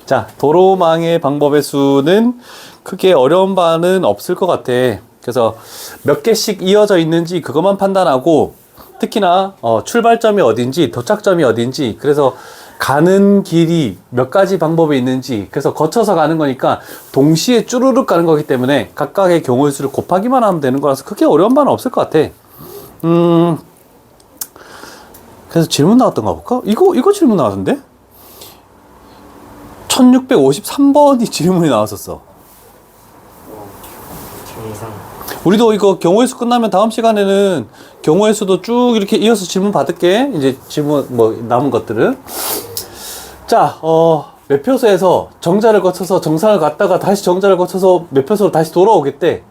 자, 도로망의 방법의 수는 크게 어려운 바는 없을 것 같아. 그래서 몇 개씩 이어져 있는지 그것만 판단하고, 특히나 출발점이 어딘지 도착점이 어딘지, 그래서 가는 길이 몇 가지 방법이 있는지, 그래서 거쳐서 가는 거니까 동시에 쭈루룩 가는 거기 때문에 각각의 경우의 수를 곱하기만 하면 되는 거라서 크게 어려운 바는 없을 것 같아. 그래서 질문 나왔던가 볼까? 이거 질문 나왔는데? 1653번이 질문이 나왔었어. 우리도 이거 경우의 수 끝나면 다음 시간에는 경우의 수도 쭉 이렇게 이어서 질문 받을게. 이제 질문 뭐 남은 것들은. 자, 매표소에서 정자를 거쳐서 정상을 갔다가 다시 정자를 거쳐서 매표소로 다시 돌아오겠대.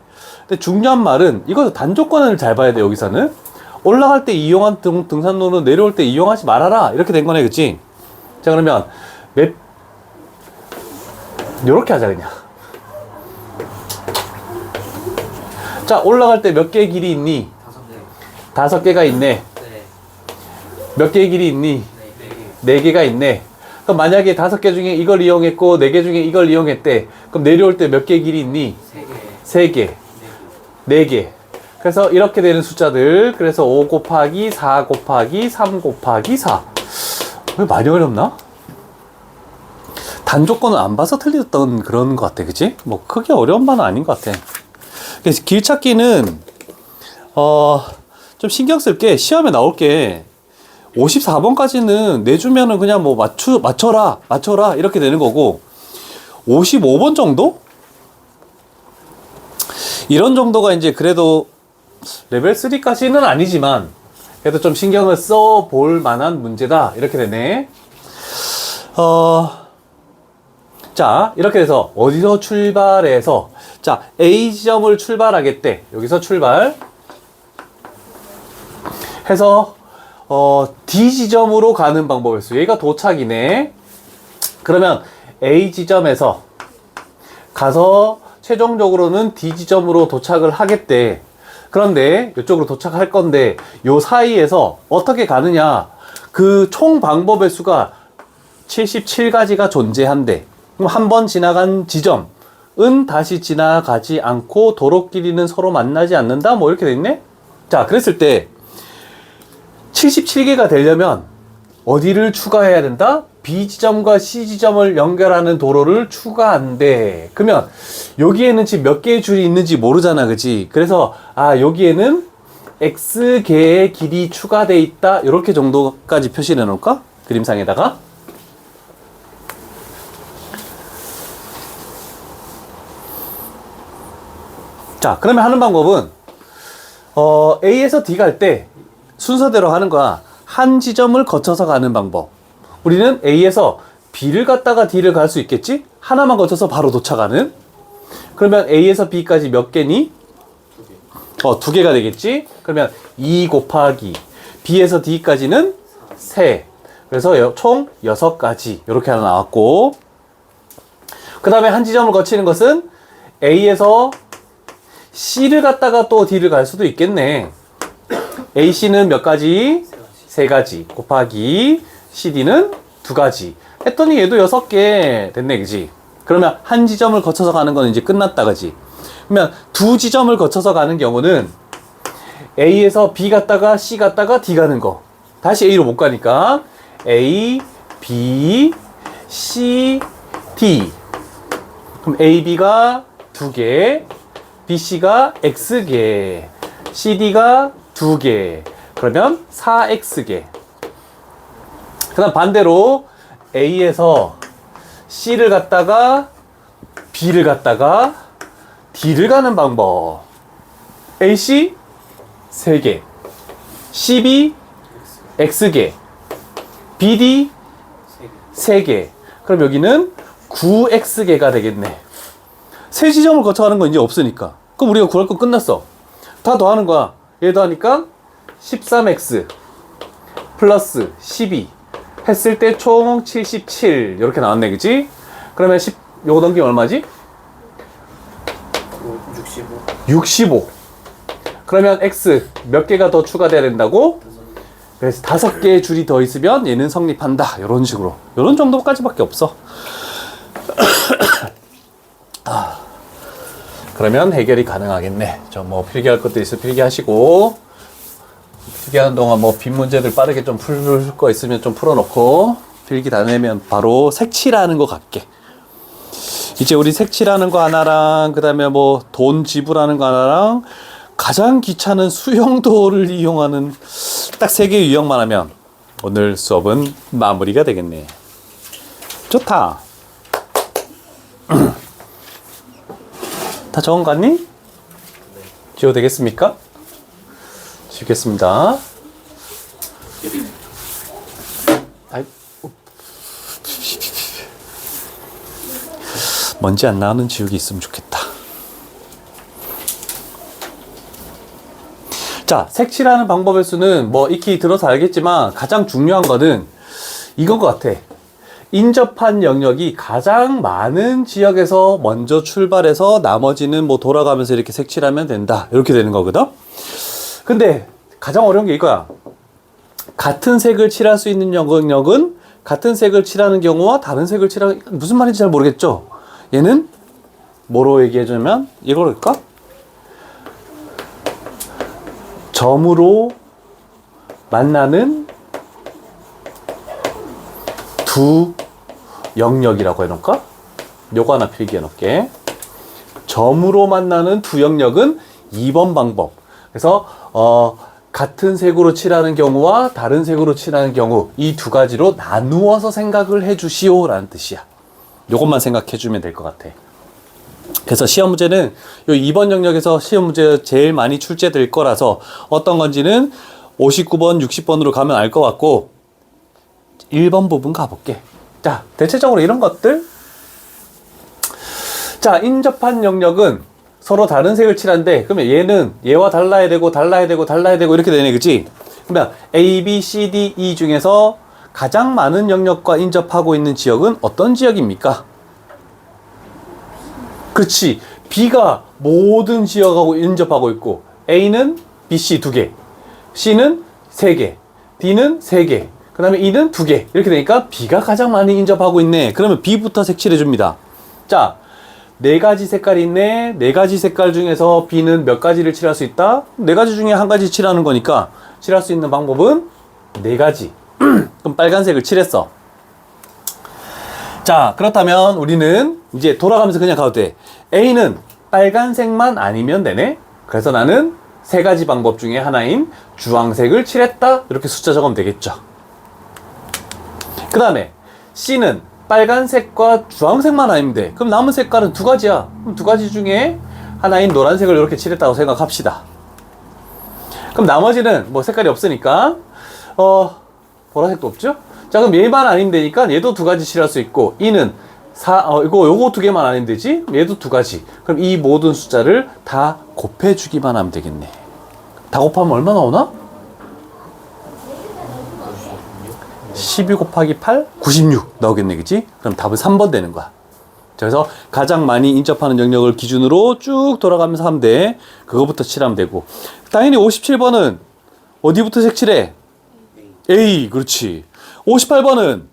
근데 중요한 말은 이거 단조건을 잘 봐야 돼. 여기서는 올라갈 때 이용한 등산로는 내려올 때 이용하지 말아라 이렇게 된 거네, 그치? 자, 그러면 요렇게 하자 그냥. 자, 올라갈 때 몇 개의 길이 있니? 5개. 5개가 있네. 네. 몇 개의 길이 있니? 네. 4개가 있네. 그럼 만약에 5개 중에 이걸 이용했고 4개 중에 이걸 이용했대. 그럼 내려올 때 몇 개의 길이 있니? 3개. 3개. 4개. 그래서 이렇게 되는 숫자들. 그래서 5 곱하기 4 곱하기 3 곱하기 4. 왜 많이 어렵나? 단조건을 안 봐서 틀렸던 그런 것 같아. 그치? 뭐 크게 어려운 바는 아닌 것 같아. 그래서 길 찾기는 좀 신경 쓸 게 시험에 나올 게 54번까지는 내주면은 그냥 뭐 맞춰라 이렇게 되는 거고, 55번 정도? 이런 정도가 이제 그래도 레벨 3까지는 아니지만 그래도 좀 신경을 써 볼 만한 문제다 이렇게 되네. 자, 이렇게 돼서 어디서 출발해서, 자, A 지점을 출발하겠대. 여기서 출발 해서 D 지점으로 가는 방법의 수. 얘가 도착이네. 그러면 A 지점에서 가서 최종적으로는 D 지점으로 도착을 하겠대. 그런데 이쪽으로 도착할 건데 요 사이에서 어떻게 가느냐, 그 총 방법의 수가 77가지가 존재한대. 그럼 한 번 지나간 지점은 다시 지나가지 않고 도로끼리는 서로 만나지 않는다, 뭐 이렇게 돼 있네. 자, 그랬을 때 77개가 되려면 어디를 추가해야 된다? B 지점과 C 지점을 연결하는 도로를 추가한대. 그러면 여기에는 지금 몇 개의 줄이 있는지 모르잖아, 그치? 그래서 여기에는 X개의 길이 추가돼 있다, 이렇게 정도까지 표시를 해놓을까? 그림상에다가. 자, 그러면 하는 방법은 A에서 D 갈 때 순서대로 하는 거야. 한 지점을 거쳐서 가는 방법. 우리는 A에서 B를 갔다가 D를 갈 수 있겠지? 하나만 거쳐서 바로 도착하는. 그러면 A에서 B까지 몇 개니? 2개가 되겠지? 그러면 2 곱하기 B에서 D까지는 3. 그래서 총 6가지. 이렇게 하나 나왔고, 그 다음에 한 지점을 거치는 것은 A에서 C를 갔다가 또 D를 갈 수도 있겠네. AC는 몇 가지? 3가지. 곱하기 CD는 2가지. 했더니 얘도 6개 됐네, 그지? 그러면 한 지점을 거쳐서 가는 건 이제 끝났다, 그지? 그러면 두 지점을 거쳐서 가는 경우는 A에서 B 갔다가 C 갔다가 D 가는 거. 다시 A로 못 가니까 A, B, C, D. 그럼 A, B가 2개, B, C가 X개, C, D가 2개. 그러면 4X개. 그 다음 반대로 A에서 C를 갔다가 B를 갔다가 D를 가는 방법. AC 3개, CB X개, BD 3개. 그럼 여기는 9X개가 되겠네. 세 지점을 거쳐가는 건 이제 없으니까. 그럼 우리가 구할 거 끝났어. 다 더하는 거야. 얘도 하니까 13X 플러스 12 했을 때 총 77 이렇게 나왔네, 그치? 그러면 요거 넘기면 얼마지? 65. 그러면 X 몇 개가 더 추가돼야 된다고? 그래서 5개의 줄이 더 있으면 얘는 성립한다. 이런 식으로. 이런 정도까지밖에 없어. 그러면 해결이 가능하겠네. 저 뭐 필기할 것도 있으면 필기하시고, 필기하는 동안 뭐 빈 문제들 빠르게 좀 풀 거 있으면 좀 풀어놓고, 필기 다 내면 바로 색칠하는 거 갈게. 이제 우리 색칠하는 거 하나랑, 그 다음에 뭐 돈 지불하는 거 하나랑, 가장 귀찮은 수용도를 이용하는 딱 3개의 유형만 하면 오늘 수업은 마무리가 되겠네. 좋다. 다 적은 거 같니? 지워도 되겠습니까? 지우겠습니다. 먼지 안 나오는 지우개 있으면 좋겠다. 자, 색칠하는 방법의 수는 뭐 익히 들어서 알겠지만 가장 중요한 거는 이건 것 같아. 인접한 영역이 가장 많은 지역에서 먼저 출발해서 나머지는 뭐 돌아가면서 이렇게 색칠하면 된다. 이렇게 되는 거거든. 근데 가장 어려운 게 이거야. 같은 색을 칠할 수 있는 영역은 같은 색을 칠하는 경우와 다른 색을 칠하는, 무슨 말인지 잘 모르겠죠? 얘는 뭐로 얘기해주면 이거랄까? 점으로 만나는 두 영역이라고 해놓을까? 요거 하나 필기해 놓을게. 점으로 만나는 두 영역은 2번 방법. 그래서 같은 색으로 칠하는 경우와 다른 색으로 칠하는 경우, 이 두 가지로 나누어서 생각을 해주시오 라는 뜻이야. 요것만 생각해 주면 될 것 같아. 그래서 시험 문제는 요 2번 영역에서 시험 문제 제일 많이 출제될 거라서 어떤 건지는 59번, 60번으로 가면 알 것 같고, 1번 부분 가볼게. 자, 대체적으로 이런 것들. 자, 인접한 영역은 서로 다른 색을 칠한데, 그러면 얘는 얘와 달라야 되고 달라야 되고 달라야 되고 이렇게 되네, 그치? 그러면 A, B, C, D, E 중에서 가장 많은 영역과 인접하고 있는 지역은 어떤 지역입니까? 그렇지. B가 모든 지역하고 인접하고 있고, A는 B, C 2개, C는 3개, D는 3개, 그 다음에 E는 2개. 이렇게 되니까 B가 가장 많이 인접하고 있네. 그러면 B부터 색칠해 줍니다. 자, 4가지 색깔이 있네. 4가지 색깔 중에서 B는 몇 가지를 칠할 수 있다? 4가지 중에 한 가지 칠하는 거니까 칠할 수 있는 방법은 4가지. 그럼 빨간색을 칠했어. 자, 그렇다면 우리는 이제 돌아가면서 그냥 가도 돼. A는 빨간색만 아니면 되네. 그래서 나는 3가지 방법 중에 하나인 주황색을 칠했다. 이렇게 숫자 적으면 되겠죠. 그 다음에 C는 빨간색과 주황색만 아니면 돼. 그럼 남은 색깔은 2가지야. 그럼 2가지 중에 하나인 노란색을 이렇게 칠했다고 생각합시다. 그럼 나머지는 뭐 색깔이 없으니까 보라색도 없죠? 자, 그럼 얘만 아니면 되니까 얘도 2가지 칠할 요수 있고, E는 요거 2개만 아니면 되지? 얘도 2가지. 그럼 이 모든 숫자를 다 곱해주기만 하면 되겠네. 다 곱하면 얼마 나오나? 12 곱하기 8? 96 나오겠네, 그치? 그럼 답은 3번 되는 거야. 자, 그래서 가장 많이 인접하는 영역을 기준으로 쭉 돌아가면서 하면 돼. 그거부터 칠하면 되고. 당연히 57번은 어디부터 색칠해? A, 그렇지. 58번은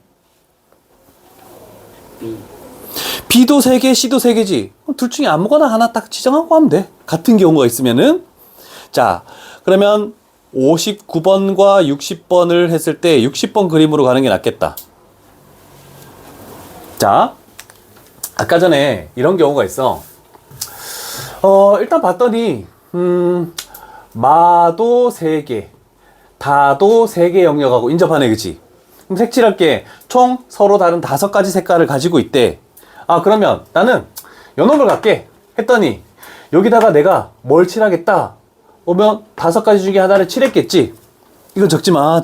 B도 3개, C도 3개지. 둘 중에 아무거나 하나 딱 지정하고 하면 돼. 같은 경우가 있으면은. 자, 그러면 59번과 60번을 했을 때 60번 그림으로 가는 게 낫겠다. 자, 아까 전에 이런 경우가 있어. 일단 봤더니 마도 3개, 다도 3개 영역하고 인접하네, 그치? 그럼 색칠할게. 총 서로 다른 5가지 색깔을 가지고 있대. 아, 그러면 나는 요 놈을 갈게 했더니 여기다가 내가 뭘 칠하겠다 오면 5가지 중에 하나를 칠했겠지. 이건 적지마.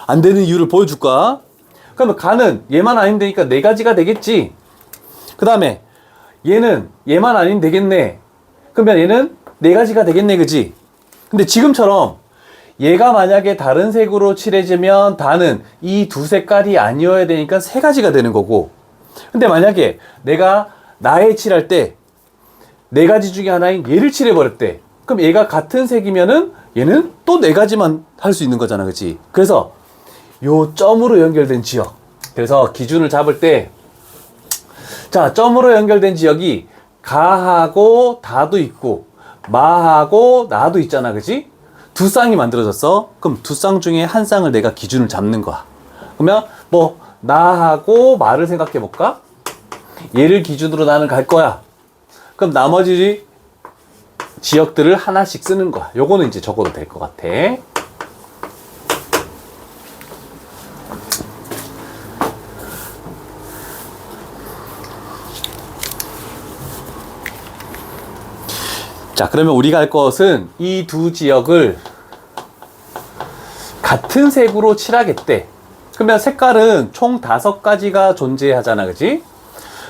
안 되는 이유를 보여줄까? 그러면 가는 얘만 아니면 되니까 4가지가 되겠지. 그 다음에 얘는 얘만 아니면 되겠네. 그러면 얘는 4가지가 되겠네, 그지? 근데 지금처럼 얘가 만약에 다른 색으로 칠해지면 다는 이 2 색깔이 아니어야 되니까 3가지가 되는 거고, 근데 만약에 내가 나에 칠할 때 4가지 중에 하나인 얘를 칠해버렸대. 그럼 얘가 같은 색이면은 얘는 또 네 가지만 할 수 있는 거잖아, 그치? 그래서 요 점으로 연결된 지역. 그래서 기준을 잡을 때, 자, 점으로 연결된 지역이 가하고 다도 있고, 마하고 나도 있잖아, 그치? 두 쌍이 만들어졌어. 그럼 두 쌍 중에 한 쌍을 내가 기준을 잡는 거야. 그러면 뭐 나하고 마를 생각해 볼까? 얘를 기준으로 나는 갈 거야. 그럼 나머지 지역들을 하나씩 쓰는 거야. 요거는 이제 적어도 될 것 같아. 자, 그러면 우리가 할 것은 이 두 지역을 같은 색으로 칠하겠대. 그러면 색깔은 총 5가지가 존재하잖아, 그치?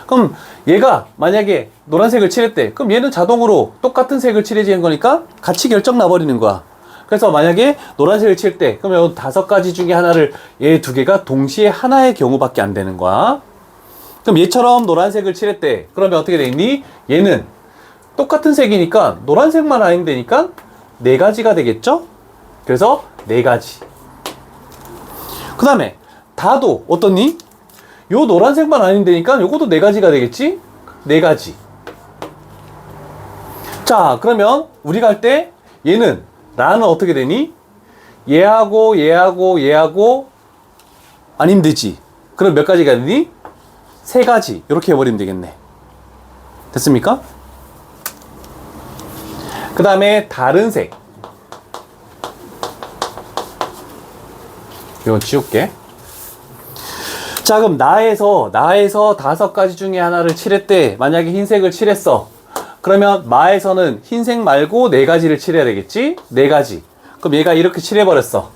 그럼 얘가 만약에 노란색을 칠했대. 그럼 얘는 자동으로 똑같은 색을 칠해지는 거니까 같이 결정 나버리는 거야. 그래서 만약에 노란색을 칠 때, 그러면 5가지 중에 하나를, 얘 2개가 동시에 하나의 경우밖에 안 되는 거야. 그럼 얘처럼 노란색을 칠했대. 그러면 어떻게 되니? 얘는 똑같은 색이니까 노란색만 아니면 되니까 4가지가 되겠죠? 그래서 4가지. 그 다음에 다도 어떻니? 요 노란색만 아니면 되니까 요것도 4가지가 되겠지? 4가지. 자, 그러면 우리가 할 때 얘는 라는 어떻게 되니? 얘하고 얘하고 얘하고 아니면 되지. 그럼 몇 가지가 되니? 3가지. 이렇게 해버리면 되겠네. 됐습니까? 그 다음에 다른 색. 이건 지울게. 자, 그럼 나에서 5가지 중에 하나를 칠했대. 만약에 흰색을 칠했어. 그러면 마에서는 흰색 말고 4가지를 칠해야 되겠지? 4가지. 그럼 얘가 이렇게 칠해버렸어.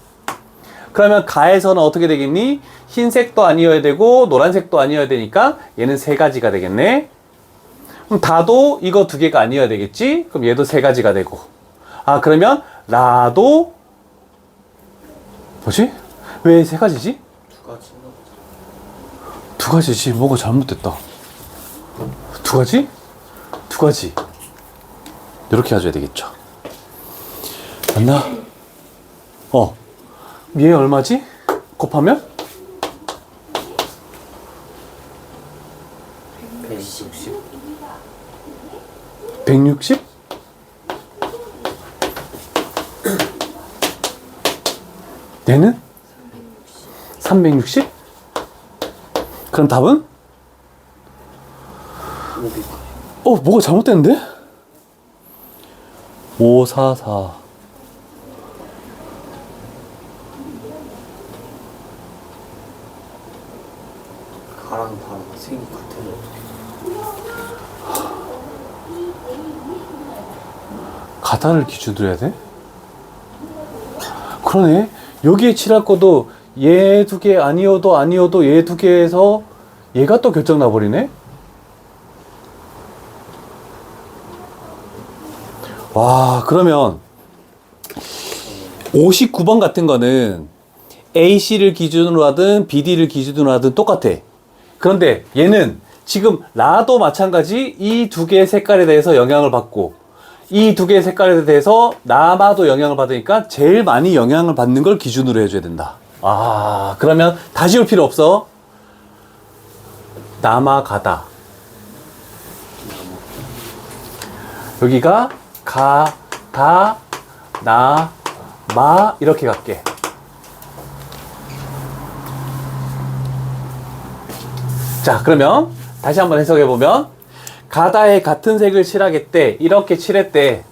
그러면 가에서는 어떻게 되겠니? 흰색도 아니어야 되고 노란색도 아니어야 되니까 얘는 3가지가 되겠네. 그럼 다도 이거 2개가 아니어야 되겠지? 그럼 얘도 3가지가 되고. 아, 그러면 라도 뭐지? 왜 3가지지? 2가지지. 뭐가 잘못됐다. 2가지? 2가지. 이렇게 해줘야 되겠죠. 맞나? 얘 얼마지? 곱하면? 160. 160? 얘는? 360? 그럼 답은? 500. 뭐가 잘못됐는데? 544. 가랑 바랑 색이 같으면 어떡해. 가다를 기준으로 해야 돼? 그러네. 여기에 칠할 것도 얘 2개 아니어도 얘 2개에서 얘가 또 결정 나버리네? 와, 그러면 59번 같은 거는 AC를 기준으로 하든 BD를 기준으로 하든 똑같아. 그런데 얘는 지금 라도 마찬가지 이 2개의 색깔에 대해서 영향을 받고 이 2개의 색깔에 대해서 나마도 영향을 받으니까 제일 많이 영향을 받는 걸 기준으로 해줘야 된다. 아, 그러면 다 지울 필요 없어. 나마 가다. 여기가 가, 다, 나, 마 이렇게 갈게. 자, 그러면 다시 한번 해석해 보면 가다에 같은 색을 칠하겠대. 이렇게 칠했대.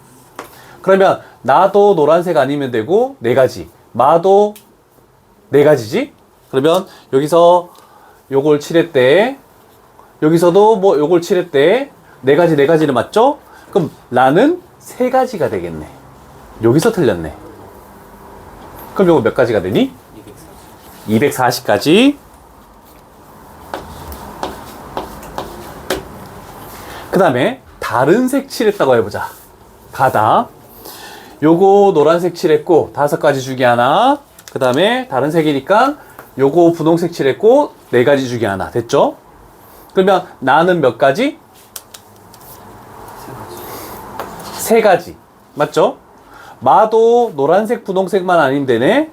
그러면 나도 노란색 아니면 되고 4가지. 마도 4가지지? 그러면 여기서 요걸 칠했대. 여기서도 뭐 요걸 칠했대. 4가지는 맞죠? 그럼 라는 3가지가 되겠네. 여기서 틀렸네. 그럼 요거 몇 가지가 되니? 240가지. 그 다음에 다른 색 칠했다고 해보자. 가다. 요거 노란색 칠했고 5가지 중에 하나. 그 다음에 다른 색이니까 요거 분홍색 칠했고 4가지 중에 하나. 됐죠? 그러면 나는 몇 가지? 3가지. 맞죠? 마도 노란색, 분홍색만 아니면 되네?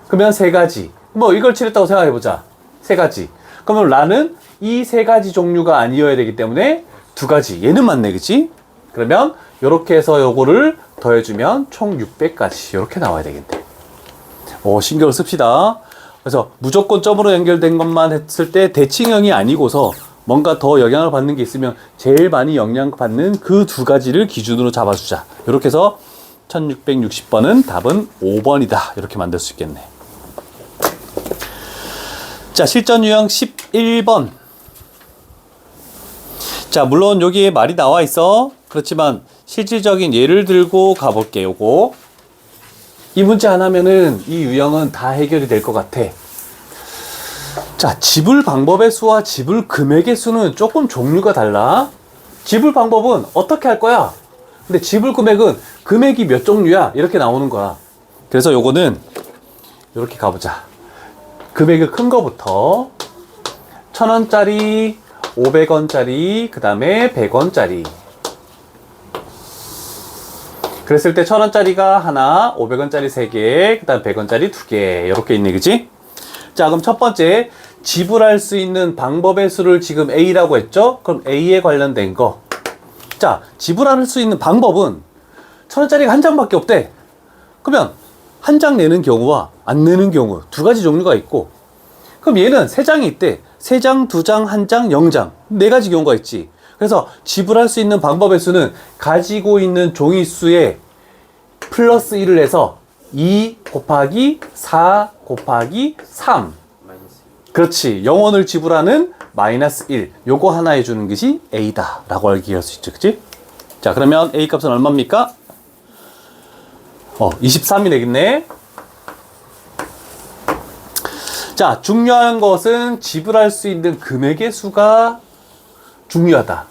그러면 세 가지. 뭐 이걸 칠했다고 생각해보자. 세 가지. 그러면 라는 이 세 가지 종류가 아니어야 되기 때문에 두 가지. 얘는 맞네, 그치? 그러면 요렇게 해서 요거를 더해주면 총 600까지 요렇게 나와야 되겠네. 오, 신경을 씁시다. 그래서 무조건 점으로 연결된 것만 했을 때 대칭형이 아니고서 뭔가 더 영향을 받는 게 있으면 제일 많이 영향 받는 그 두 가지를 기준으로 잡아주자. 이렇게 해서 1660번은 답은 5번이다. 이렇게 만들 수 있겠네. 자, 실전 유형 11번. 자, 물론 여기에 말이 나와 있어. 그렇지만 실질적인 예를 들고 가볼게. 요거. 이 문제 하나면은 이 유형은 다 해결이 될 것 같아. 자, 지불 방법의 수와 지불 금액의 수는 조금 종류가 달라. 지불 방법은 어떻게 할 거야? 근데 지불 금액은 금액이 몇 종류야? 이렇게 나오는 거야. 그래서 요거는 이렇게 가보자. 금액이 큰 거부터 1,000원짜리, 500원짜리, 그 다음에 100원짜리. 그랬을 때 1,000원짜리가 하나, 500원짜리 3개, 그 다음 100원짜리 2개. 이렇게 있네, 그치? 자, 그럼 첫 번째, 지불할 수 있는 방법의 수를 지금 A라고 했죠? 그럼 A에 관련된 거. 자, 지불할 수 있는 방법은 1,000원짜리가 한 장밖에 없대. 그러면 한 장 내는 경우와 안 내는 경우 두 가지 종류가 있고, 그럼 얘는 세 장이 있대. 세 장, 두 장, 한 장, 0장. 네 가지 경우가 있지. 그래서 지불할 수 있는 방법의 수는 가지고 있는 종이 수에 플러스 1을 해서 2 곱하기 4 곱하기 3. 그렇지. 0원을 지불하는 마이너스 1. 요거 하나 해주는 것이 A다. 라고 알기할 수 있죠. 그치? 자, 그러면 A 값은 얼마입니까? 23이 되겠네. 자, 중요한 것은 지불할 수 있는 금액의 수가 중요하다.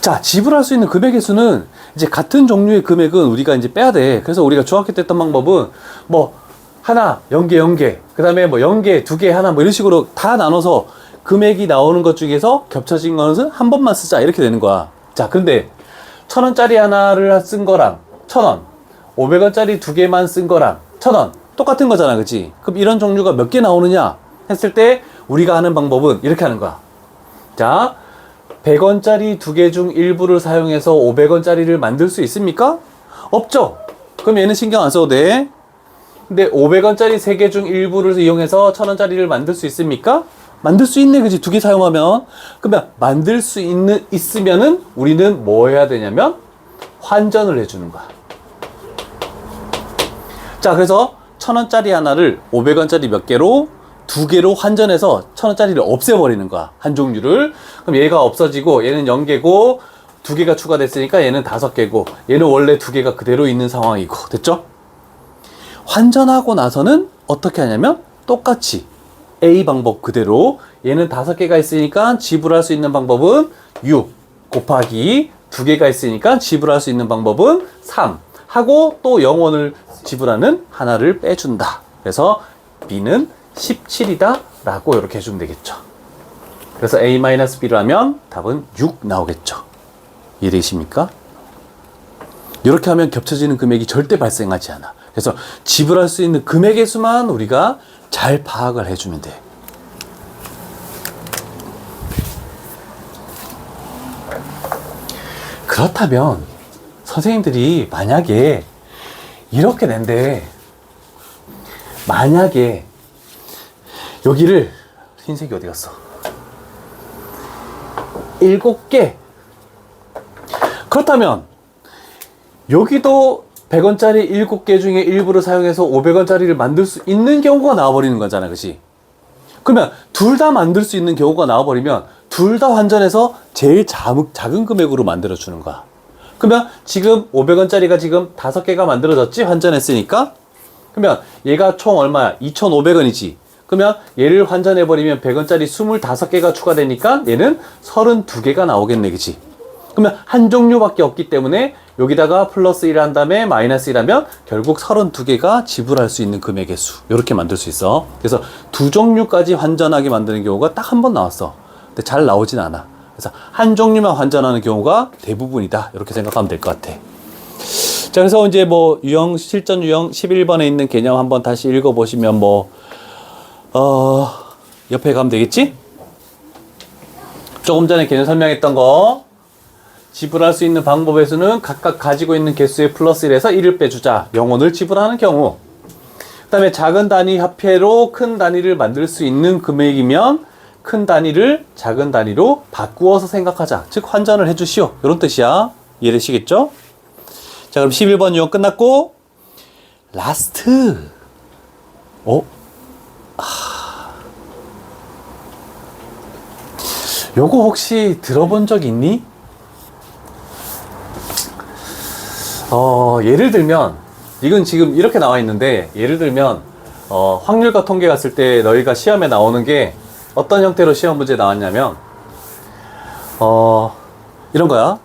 자, 지불할 수 있는 금액의 수는 이제 같은 종류의 금액은 우리가 이제 빼야 돼. 그래서 우리가 중학교 때 했던 방법은 뭐 하나, 0개, 0개, 그 다음에 뭐 0개, 2개, 하나 뭐 이런 식으로 다 나눠서 금액이 나오는 것 중에서 겹쳐진 것은 한 번만 쓰자. 이렇게 되는 거야. 자, 근데 1,000원짜리 하나를 쓴 거랑 1,000원, 500원짜리 2개만 쓴 거랑 1,000원 똑같은 거잖아, 그치? 그럼 이런 종류가 몇 개 나오느냐 했을 때 우리가 하는 방법은 이렇게 하는 거야. 자, 100원짜리 2개 중 일부를 사용해서 500원짜리를 만들 수 있습니까? 없죠? 그럼 얘는 신경 안 써도 돼. 근데 500원짜리 3개 중 일부를 이용해서 1,000원짜리를 만들 수 있습니까? 만들 수 있네, 그치? 2개 사용하면. 그러면 만들 수 있으면은 우리는 뭐 해야 되냐면 환전을 해주는 거야. 자, 그래서 1,000원짜리 하나를 500원짜리 몇 개로 2개로 환전해서 1,000원짜리를 없애버리는 거야. 한 종류를. 그럼 얘가 없어지고 얘는 0개고 2개가 추가됐으니까 얘는 5개고 얘는 원래 2개가 그대로 있는 상황이고. 됐죠? 환전하고 나서는 어떻게 하냐면 똑같이 A 방법 그대로 얘는 5개가 있으니까 지불할 수 있는 방법은 6 곱하기 2개가 있으니까 지불할 수 있는 방법은 3 하고 또 0원을 지불하는 하나를 빼준다. 그래서 B는 17이다 라고 이렇게 해주면 되겠죠. 그래서 A-B로 하면 답은 6 나오겠죠. 이해되십니까? 이렇게 하면 겹쳐지는 금액이 절대 발생하지 않아. 그래서 지불할 수 있는 금액의 수만 우리가 잘 파악을 해주면 돼. 그렇다면 선생님들이 만약에 이렇게 낸대. 만약에 여기를 흰색이 어디 갔어? 7개. 그렇다면 여기도 100원짜리 7개 중에 일부를 사용해서 500원짜리를 만들 수 있는 경우가 나와버리는 거잖아, 그치? 그러면 둘 다 만들 수 있는 경우가 나와버리면 둘 다 환전해서 제일 작은 금액으로 만들어주는 거야. 그러면 지금 500원짜리가 지금 5개가 만들어졌지? 환전했으니까? 그러면 얘가 총 얼마야? 2,500원이지. 그러면 얘를 환전해버리면 100원짜리 25개가 추가되니까 얘는 32개가 나오겠네, 그치? 그러면 한 종류밖에 없기 때문에 여기다가 플러스 1 한 다음에 마이너스 1 하면 결국 32개가 지불할 수 있는 금액의 수. 이렇게 만들 수 있어. 그래서 두 종류까지 환전하게 만드는 경우가 딱 한 번 나왔어. 근데 잘 나오진 않아. 그래서 한 종류만 환전하는 경우가 대부분이다. 이렇게 생각하면 될 것 같아. 자, 그래서 이제 뭐 유형, 실전 유형 11번에 있는 개념 한번 다시 읽어보시면 옆에 가면 되겠지? 조금 전에 개념 설명했던 거. 지불할 수 있는 방법의 수는 각각 가지고 있는 개수의 플러스 1에서 1을 빼주자. 영혼을 지불하는 경우. 그 다음에 작은 단위 화폐로 큰 단위를 만들 수 있는 금액이면 큰 단위를 작은 단위로 바꾸어서 생각하자. 즉 환전을 해주시오. 이런 뜻이야. 이해되시겠죠? 자, 그럼 11번 유형 끝났고 라스트. 요거 혹시 들어본 적 있니? 예를 들면 이건 지금 이렇게 나와 있는데, 예를 들면 확률과 통계 갔을 때 너희가 시험에 나오는 게 어떤 형태로 시험 문제 나왔냐면 이런 거야.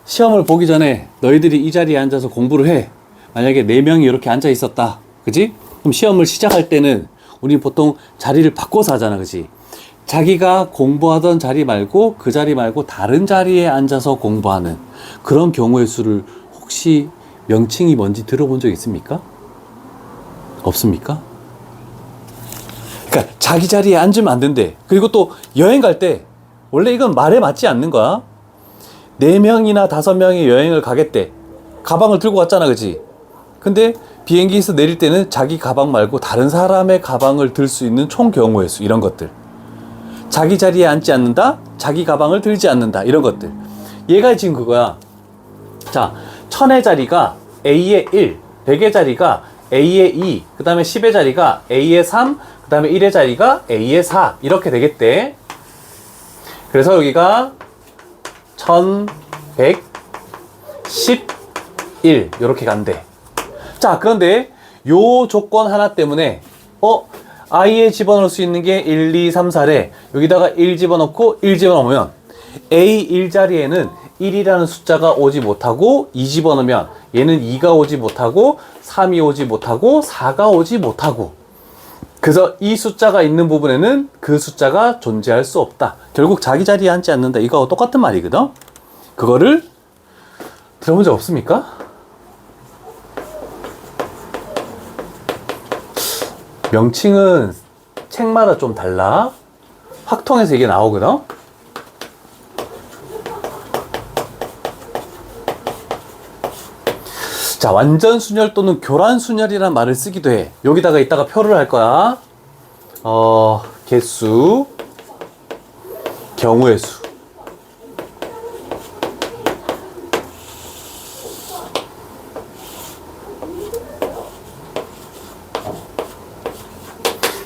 시험을 보기 전에 너희들이 이 자리에 앉아서 공부를 해. 만약에 4명이 이렇게 앉아 있었다, 그지? 그럼 시험을 시작할 때는 우리 보통 자리를 바꿔서 하잖아, 그지? 자기가 공부하던 자리 말고 그 자리 말고 다른 자리에 앉아서 공부하는 그런 경우의 수를 혹시 명칭이 뭔지 들어본 적 있습니까? 없습니까? 그러니까 자기 자리에 앉으면 안 된대. 그리고 또 여행 갈 때 원래 이건 말에 맞지 않는 거야. 4명이나 5명이 여행을 가겠대. 가방을 들고 갔잖아, 그치? 근데 비행기에서 내릴 때는 자기 가방 말고 다른 사람의 가방을 들 수 있는 총 경우의 수, 이런 것들. 자기 자리에 앉지 않는다, 자기 가방을 들지 않는다, 이런 것들. 얘가 지금 그거야. 자, 1000의 자리가 A의 1, 100의 자리가 A의 2, 그 다음에 10의 자리가 A의 3, 그 다음에 1의 자리가 A의 4, 이렇게 되겠대. 그래서 여기가 1111 이렇게 간대. 자, 그런데 요 조건 하나 때문에 i에 집어넣을 수 있는 게 1, 2, 3, 4래. 여기다가 1 집어넣고 1 집어넣으면 A1 자리에는 1이라는 숫자가 오지 못하고 2 집어넣으면 얘는 2가 오지 못하고 3이 오지 못하고 4가 오지 못하고, 그래서 이 숫자가 있는 부분에는 그 숫자가 존재할 수 없다. 결국 자기 자리에 앉지 않는다. 이거하고 똑같은 말이거든. 그거를 들어본 적 없습니까? 명칭은 책마다 좀 달라. 확통에서 이게 나오거든. 자, 완전 순열 또는 교란 순열이라는 말을 쓰기도 해. 여기다가 이따가 표를 할 거야. 개수, 경우의 수.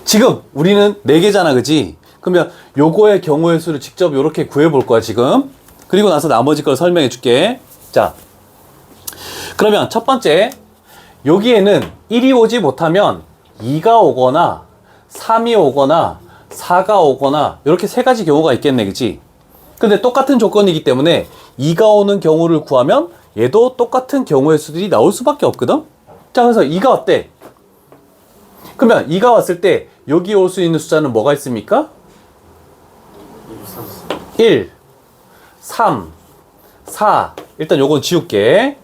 지금 우리는 4개잖아, 그지? 그러면 요거의 경우의 수를 직접 이렇게 구해볼 거야, 지금. 그리고 나서 나머지 걸 설명해 줄게. 자, 그러면 첫 번째, 여기에는 1이 오지 못하면 2가 오거나 3이 오거나 4가 오거나 이렇게 3가지 경우가 있겠네, 그치? 근데 똑같은 조건이기 때문에 2가 오는 경우를 구하면 얘도 똑같은 경우의 수들이 나올 수밖에 없거든? 자, 그래서 2가 왔대. 그러면 2가 왔을 때 여기 올 수 있는 숫자는 뭐가 있습니까? 1, 3, 4. 일단 요건 지울게.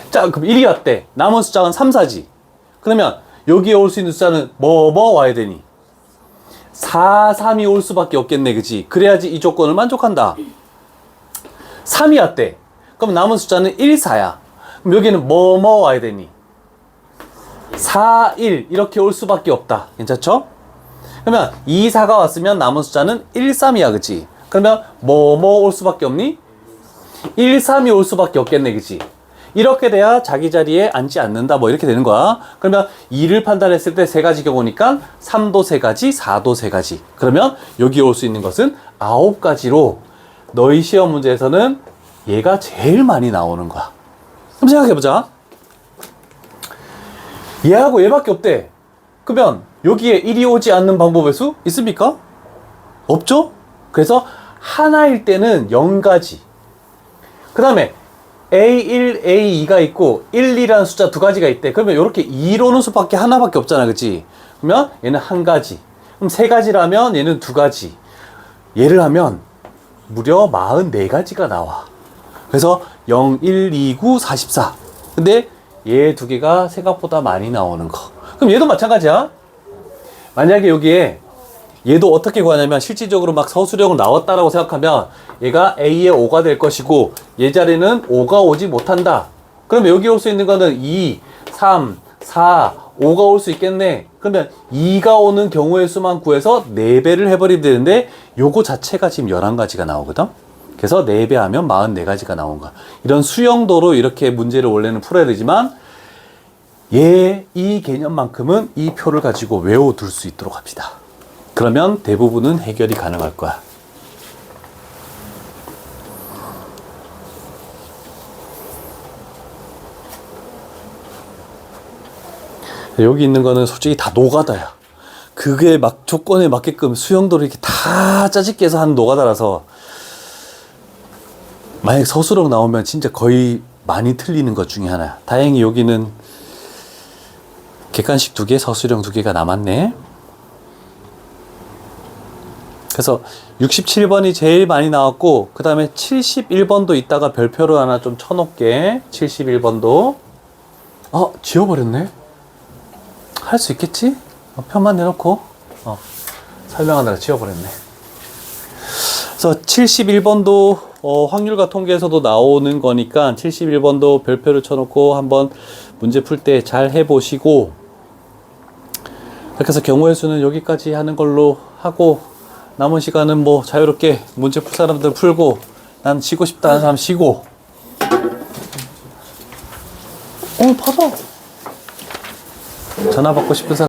자, 그럼 1이 왔대. 남은 숫자는 3, 4지. 그러면 여기에 올 수 있는 숫자는 뭐 와야 되니? 4, 3이 올 수밖에 없겠네, 그치? 그래야지 이 조건을 만족한다. 3이 왔대. 그럼 남은 숫자는 1, 4야. 그럼 여기는 뭐 와야 되니? 4, 1 이렇게 올 수밖에 없다. 괜찮죠? 그러면 2, 4가 왔으면 남은 숫자는 1, 3이야, 그치? 그러면 뭐 올 수밖에 없니? 1, 3이 올 수밖에 없겠네, 그치? 이렇게 돼야 자기 자리에 앉지 않는다, 뭐 이렇게 되는 거야. 그러면 2를 판단했을 때 3가지 경우니까 3도 3가지, 4도 3가지. 그러면 여기 올 수 있는 것은 9가지로 너희 시험 문제에서는 얘가 제일 많이 나오는 거야. 그럼 생각해보자. 얘하고 얘밖에 없대. 그러면 여기에 1이 오지 않는 방법의 수 있습니까? 없죠? 그래서 하나일 때는 0가지. 그 다음에 A1, A2가 있고 1, 2라는 숫자 2가지가 있대. 그러면 이렇게 2로 오는 수밖에 하나밖에 없잖아, 그치? 그러면 얘는 1가지. 그럼 3가지라면 얘는 2가지. 얘를 하면 무려 44가지가 나와. 그래서 0, 1, 2, 9, 44. 근데 얘 두 개가 생각보다 많이 나오는 거. 그럼 얘도 마찬가지야. 만약에 여기에 얘도 어떻게 구하냐면 실질적으로 막 서술형으로 나왔다라고 생각하면 얘가 A의 5가 될 것이고 얘 자리는 5가 오지 못한다. 그럼 여기 올 수 있는 거는 2, 3, 4, 5가 올 수 있겠네. 그러면 2가 오는 경우의 수만 구해서 4배를 해버리면 되는데 요거 자체가 지금 11가지가 나오거든. 그래서 4배 하면 44가지가 나온 거야. 이런 수용도로 이렇게 문제를 원래는 풀어야 되지만 이 개념만큼은 이 표를 가지고 외워둘 수 있도록 합시다. 그러면 대부분은 해결이 가능할 거야. 여기 있는 거는 솔직히 다 노가다야. 그게 막 조건에 맞게끔 수용도를 이렇게 다 짜집게 해서 하는 노가다라서 만약 서술형 나오면 진짜 거의 많이 틀리는 것 중에 하나야. 다행히 여기는 객관식 2개, 서술형 2개가 남았네. 그래서 67번이 제일 많이 나왔고 그 다음에 71번도 이따가 별표로 하나 좀 쳐놓을게. 71번도 지워버렸네. 할 수 있겠지? 편만 내놓고 설명하느라 지워버렸네. 그래서 71번도 확률과 통계에서도 나오는 거니까 71번도 별표를 쳐놓고 한번 문제 풀 때 잘 해보시고, 그렇게 해서 경우의 수는 여기까지 하는 걸로 하고 남은 시간은 뭐 자유롭게 문제 풀 사람들 풀고 난 쉬고 싶다 하는 사람 쉬고. 받아. 전화 받고 싶은 사람